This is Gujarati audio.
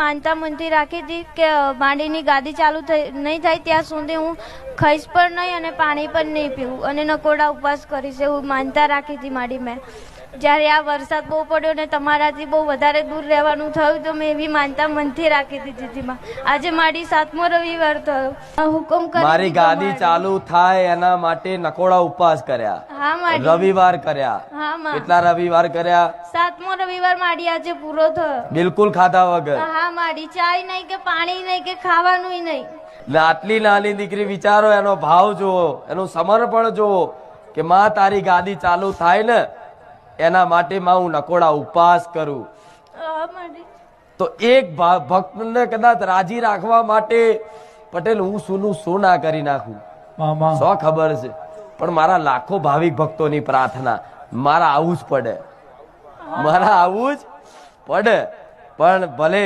માનતા મનથી રાખી હતી કે માંડીની ગાદી ચાલુ નહીં થાય ત્યાં સુધી હું ખાઈશ પણ નહીં અને પાણી પણ નહીં પીવું અને નકોડા ઉપવાસ કરીશ એવું માનતા રાખી હતી મારી મેં. જ્યારે આ વરસાદ બહુ પડ્યો ને તમારાથી બહુ વધારે દૂર રહેવાનું થયું તો મેં એવી માનતા મનથી રાખી હતી જીજીમાં. આજે મારી 7મો રવિવાર થયો. હુકમ કરી મારી ગાદી ચાલુ થાય એના માટે નકોડા ઉપવાસ કર્યા. હા માડી. રવિવાર કર્યા. હા માં. કેટલા રવિવાર કર્યા? 7મો રવિવાર માડી આજે પૂરો થયો. બિલકુલ ખાધા વગર. હા માડી. ચાય નહીં કે પાણી નહીં કે ખાવાનું નહીં. આટલી નાની દીકરી વિચારો, એનો ભાવ જુઓ, એનું સમર્પણ જુઓ કે માં તારી ગાદી ચાલુ થાય ને એના માટે માં હું નકોડા ઉપવાસ કરું. તો એક ભક્તને કદાચ રાજી રાખવા માટે પટેલ હું શુંનું શું ના કરી નાખું, સો ખબર છે. પણ મારા લાખો ભાવિક ભક્તોની પ્રાર્થના મારા આવું જ પડે, મારા આવું જ પડે. પણ ભલે